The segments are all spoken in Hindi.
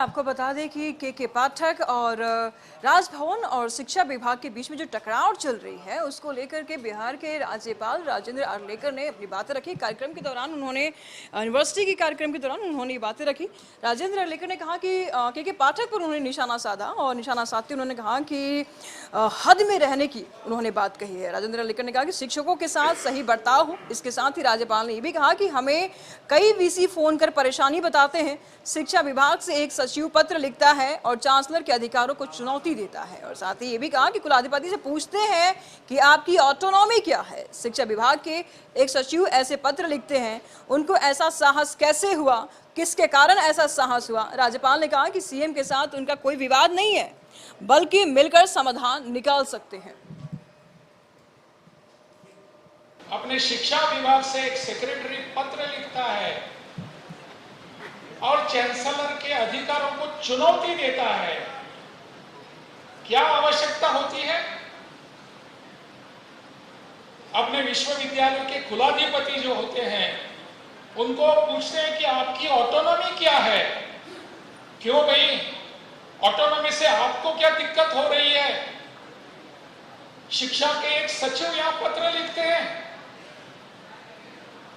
आपको बता दें कि के पाठक और राजभवन और शिक्षा विभाग के बीच में जो टकराव चल रही है उसको लेकर के बिहार के राज्यपाल राजेंद्र आर्लेकर ने अपनी बातें रखी। कार्यक्रम के दौरान उन्होंने यूनिवर्सिटी के कार्यक्रम के दौरान उन्होंने ये बातें रखी। राजेंद्र आर्लेकर ने कहा कि के पाठक पर उन्होंने निशाना साधा और निशाना साधते उन्होंने कहा कि हद में रहने की उन्होंने बात कही है। राजेंद्र आर्लेकर ने कहा कि शिक्षकों के साथ सही बर्ताव हो। इसके साथ ही राज्यपाल ने यह भी कहा कि हमें कई वीसी फोन कर परेशानी बताते हैं। शिक्षा विभाग से एक सचिव पत्र लिखता है और चांसलर के अधिकारों को चुनौती देता है। और साथ ही ये भी कहा कि कुलाधिपति से पूछते हैं कि आपकी ऑटोनॉमी क्या है। शिक्षा विभाग के एक सचिव ऐसे पत्र लिखते हैं, उनको ऐसा साहस कैसे हुआ, किसके कारण ऐसा साहस हुआ। राज्यपाल ने कहा कि सीएम के साथ उनका कोई विवाद नहीं है, बल्कि मिलकर समाधान निकाल सकते हैं। अपने शिक्षा विभाग से एक सेक्रेटरी पत्र लिखता है और चांसलर के अधिकारों को चुनौती देता है। क्या आवश्यकता होती है? अपने विश्वविद्यालय के कुलाधिपति जो होते हैं उनको पूछते हैं कि आपकी ऑटोनॉमी क्या है। क्यों भाई, ऑटोनॉमी से आपको क्या दिक्कत हो रही है? शिक्षा के एक सचिव यहां पत्र लिखते हैं,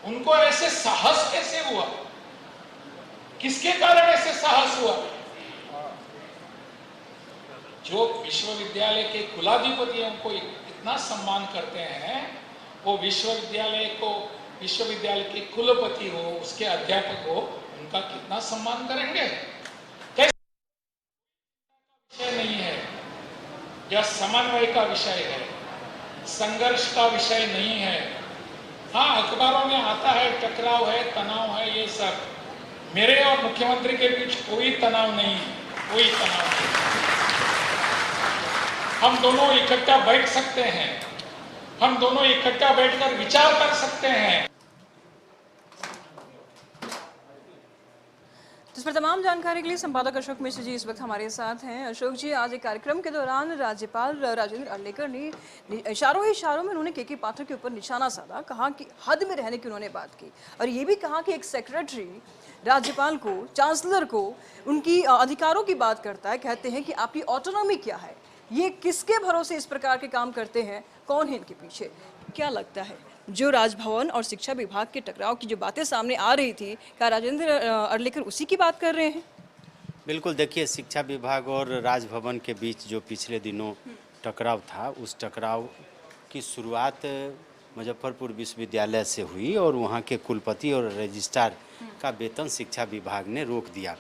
उनको ऐसे साहस कैसे हुआ? किसके कारण ऐसे साहस हुआ? जो विश्वविद्यालय के कुलाधिपतियों को इतना सम्मान करते हैं, वो विश्वविद्यालय के कुलपति हो, उसके अध्यापक हो, उनका कितना सम्मान करेंगे? कैसे विषय नहीं है, यह समन्वय का विषय है, संघर्ष का विषय नहीं है। हाँ, अखबारों में आता है टकराव है, तनाव है, ये सब। मेरे और मुख्यमंत्री के बीच कोई तनाव नहीं, कोई तनाव नहीं। हम दोनों इकट्ठा बैठ सकते हैं, हम दोनों इकट्ठा बैठकर विचार कर सकते हैं। इस पर तमाम जानकारी के लिए संपादक अशोक मिश्र जी इस वक्त हमारे साथ हैं। अशोक जी, आज एक कार्यक्रम के दौरान राज्यपाल राजेंद्र आर्लेकर ने इशारों में उन्होंने के पाठक के ऊपर निशाना साधा, कहा कि हद में रहने की उन्होंने बात की और ये भी कहा कि एक सेक्रेटरी राज्यपाल को, चांसलर को उनकी अधिकारों की बात करता है, कहते हैं कि आपकी ऑटोनॉमी क्या है। ये किसके भरोसे इस प्रकार के काम करते हैं, कौन है इनके पीछे? क्या लगता है जो राजभवन और शिक्षा विभाग के टकराव की जो बातें सामने आ रही थी, क्या राजेंद्र आर्लेकर उसी की बात कर रहे हैं? बिल्कुल, देखिए, शिक्षा विभाग और राजभवन के बीच जो पिछले दिनों टकराव था, उस टकराव की शुरुआत मुजफ्फरपुर विश्वविद्यालय से हुई और वहाँ के कुलपति और रजिस्ट्रार का वेतन शिक्षा विभाग ने रोक दिया।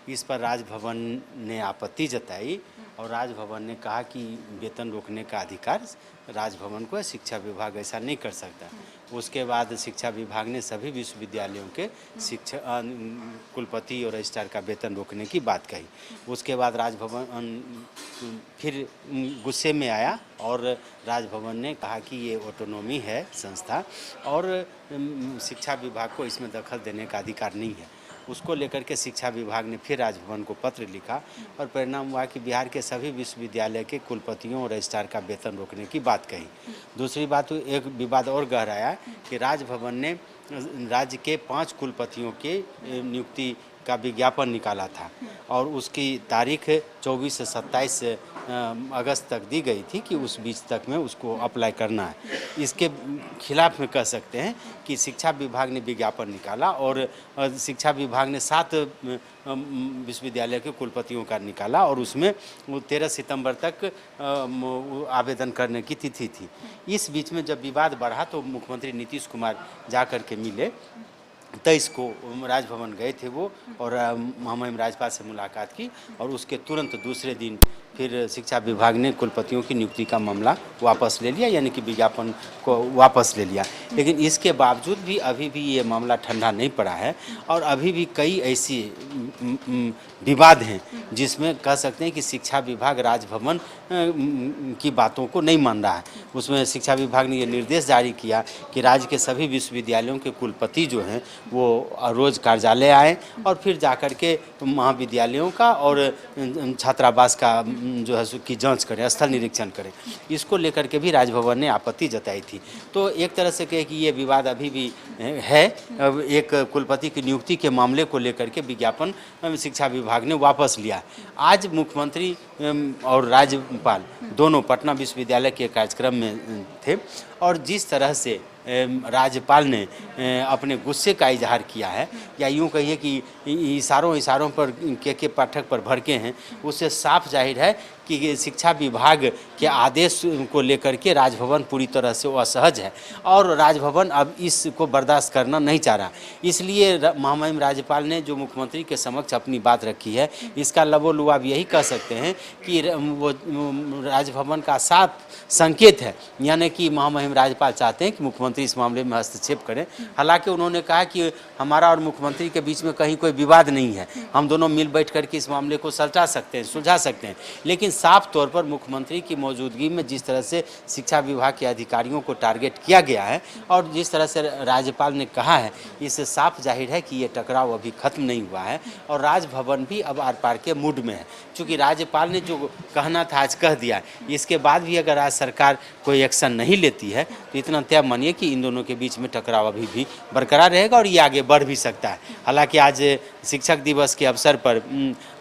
इस पर राजभवन ने आपत्ति जताई और राजभवन ने कहा कि वेतन रोकने का अधिकार राजभवन को है, शिक्षा विभाग ऐसा नहीं कर सकता। उसके बाद शिक्षा विभाग ने सभी विश्वविद्यालयों के कुलपति और रजिस्ट्रार का वेतन रोकने की बात कही। उसके बाद राजभवन फिर गुस्से में आया और राजभवन ने कहा कि ये ऑटोनॉमी है संस्था और शिक्षा विभाग को इसमें दखल देने का अधिकार नहीं है। उसको लेकर के शिक्षा विभाग ने फिर राजभवन को पत्र लिखा और परिणाम हुआ कि बिहार के सभी विश्वविद्यालय के कुलपतियों और रजिस्ट्रार का वेतन रोकने की बात कही। दूसरी बात, एक विवाद और गहराया कि राजभवन ने राज्य के 5 कुलपतियों के नियुक्ति का विज्ञापन निकाला था और उसकी तारीख 24 से 27 अगस्त तक दी गई थी कि उस बीच तक में उसको अप्लाई करना है। इसके खिलाफ में कह सकते हैं कि शिक्षा विभाग ने विज्ञापन निकाला और शिक्षा विभाग ने 7 विश्वविद्यालय के कुलपतियों का निकाला और उसमें 13 सितंबर तक आवेदन करने की तिथि थी। इस बीच में जब विवाद बढ़ा तो मुख्यमंत्री नीतीश कुमार जा कर के मिले। 23 को राजभवन गए थे वो और हम राज्यपाल से मुलाकात की और उसके तुरंत दूसरे दिन फिर शिक्षा विभाग ने कुलपतियों की नियुक्ति का मामला वापस ले लिया, यानी कि विज्ञापन को वापस ले लिया। लेकिन इसके बावजूद भी अभी भी ये मामला ठंडा नहीं पड़ा है और अभी भी कई ऐसी विवाद हैं जिसमें कह सकते हैं कि शिक्षा विभाग राजभवन की बातों को नहीं मान रहा है। उसमें शिक्षा विभाग ने ये निर्देश जारी किया कि राज्य के सभी विश्वविद्यालयों के कुलपति जो हैं वो रोज़ कार्यालय आए और फिर जाकर के महाविद्यालयों का और छात्रावास का जो है की जांच करें, स्थल निरीक्षण करें। इसको लेकर के भी राजभवन ने आपत्ति जताई थी। तो एक तरह से कहे कि ये विवाद अभी भी है। एक कुलपति की नियुक्ति के मामले को लेकर के विज्ञापन शिक्षा विभाग ने वापस लिया। आज मुख्यमंत्री और राज्यपाल दोनों पटना विश्वविद्यालय के कार्यक्रम में थे और जिस तरह से राज्यपाल ने अपने गुस्से का इजहार किया है, या यूँ कहिए कि इशारों पर के पाठक पर भड़के हैं, उससे साफ जाहिर है कि शिक्षा विभाग के आदेश को लेकर के राजभवन पूरी तरह से असहज है और राजभवन अब इसको बर्दाश्त करना नहीं चाह रहा। इसलिए महामहिम राज्यपाल ने जो मुख्यमंत्री के समक्ष अपनी बात रखी है, इसका लबोलुआब यही कह सकते हैं कि वो राजभवन का साफ संकेत है, यानी कि महामहिम राज्यपाल चाहते हैं कि मुख्यमंत्री इस मामले में हस्तक्षेप करें। हालांकि उन्होंने कहा कि हमारा और मुख्यमंत्री के बीच में कहीं कोई विवाद नहीं है, हम दोनों मिल बैठ करके इस मामले को सुलझा सकते हैं। लेकिन साफ तौर पर मुख्यमंत्री की मौजूदगी में जिस तरह से शिक्षा विभाग के अधिकारियों को टारगेट किया गया है और जिस तरह से राज्यपाल ने कहा है, इससे साफ जाहिर है कि ये टकराव अभी खत्म नहीं हुआ है और राजभवन भी अब आर पार के मूड में है। चूँकि राज्यपाल ने जो कहना था आज कह दिया, इसके बाद भी अगर आज सरकार कोई एक्शन नहीं लेती है तो इतना तय मानिए कि इन दोनों के बीच में टकराव अभी भी बरकरार रहेगा और ये आगे बढ़ भी सकता है। हालांकि आज शिक्षक दिवस के अवसर पर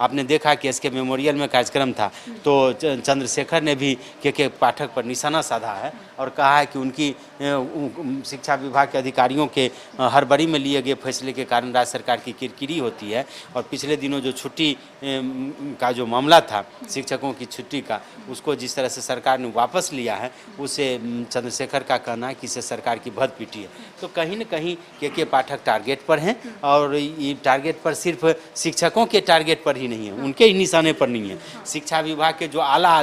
आपने देखा कि इसके मेमोरियल में कार्यक्रम था, तो चंद्रशेखर ने भी के पाठक पर निशाना साधा है और कहा है कि उनकी शिक्षा विभाग के अधिकारियों के हड़बड़ी में लिए गए फैसले के कारण राज्य सरकार की किरकिरी होती है। और पिछले दिनों जो छुट्टी का जो मामला था, शिक्षकों की छुट्टी का, उसको जिस तरह से सरकार ने वापस लिया है, उसे चंद्रशेखर का कहना है कि इसे सरकार की भद पीटी है। तो कहीं न कहीं के पाठक टारगेट पर हैं और ये टारगेट पर सिर्फ शिक्षकों के टारगेट पर ही नहीं है, उनके ही निशाने पर नहीं है, शिक्षा विभाग के जो आला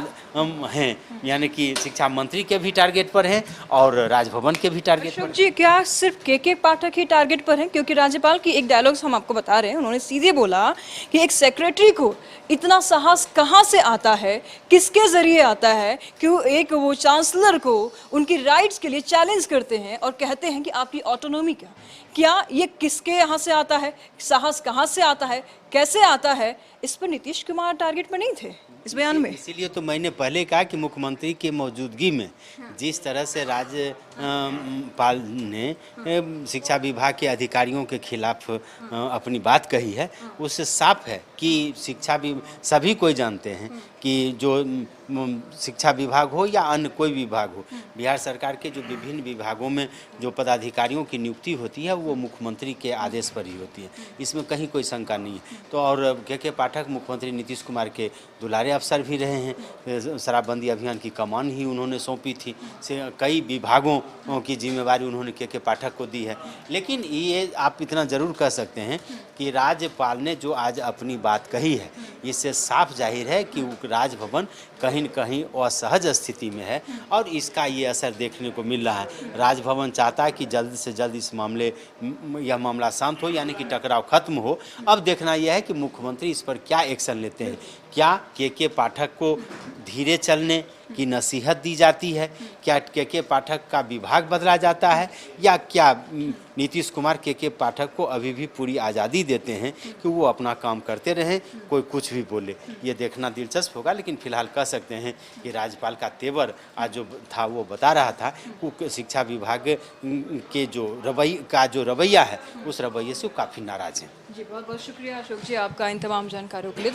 हैं यानी कि शिक्षा मंत्री के भी टारगेट पर हैं और राजभवन के भी टारगेट पर। जी, क्या सिर्फ के पाठक ही टारगेट पर हैं? क्योंकि राज्यपाल की एक डायलॉग हम आपको बता रहे हैं, उन्होंने सीधे बोला कि एक सेक्रेटरी को इतना साहस कहाँ से आता है, किसके जरिए आता है कि वो एक वो चांसलर को उनकी राइट्स के लिए चैलेंज करते हैं और कहते हैं कि आपकी ऑटोनॉमी क्या ये किसके यहाँ से आता है, साहस कहाँ से आता है, कैसे आता है? इस पर नीतीश कुमार टारगेट पर नहीं थे इस बयान में। इसीलिए तो मैंने पहले कहा कि मुख्यमंत्री के मौजूदगी में जिस तरह से राज्यपाल ने शिक्षा विभाग के अधिकारियों के खिलाफ अपनी बात कही है, उससे साफ है कि सभी कोई जानते हैं कि जो शिक्षा विभाग हो या अन्य कोई विभाग हो, बिहार सरकार के जो विभिन्न विभागों में जो पदाधिकारियों की नियुक्ति होती है वो मुख्यमंत्री के आदेश पर ही होती है, इसमें कहीं कोई शंका नहीं है। तो और के पाठक मुख्यमंत्री नीतीश कुमार के दुलारे अफसर भी रहे हैं, शराबबंदी अभियान की कमान ही उन्होंने सौंपी थी, कई विभागों की जिम्मेवारी उन्होंने के पाठक को दी है। लेकिन ये आप इतना ज़रूर कह सकते हैं कि राज्यपाल ने जो आज अपनी बात कही है, इससे साफ जाहिर है कि राजभवन कहीं न कहीं असहज स्थिति में है और इसका ये असर देखने को मिल रहा है। राजभवन चाहता है कि जल्द से जल्द इस यह मामला शांत हो, यानी कि टकराव खत्म हो। अब देखना यह है कि मुख्यमंत्री इस पर क्या एक्शन लेते हैं। क्या के पाठक को धीरे चलने की नसीहत दी जाती है, क्या के पाठक का विभाग बदला जाता है, या क्या नीतीश कुमार के पाठक को अभी भी पूरी आज़ादी देते हैं कि वो अपना काम करते रहें, कोई कुछ भी बोले? ये देखना दिलचस्प होगा। लेकिन फिलहाल कह सकते हैं कि राज्यपाल का तेवर आज जो था वो बता रहा था वो शिक्षा विभाग के जो रवैया है, उस रवैये से काफ़ी नाराज़ हैं। जी, बहुत बहुत शुक्रिया अशोक जी आपका इन तमाम जानकारियों के लिए।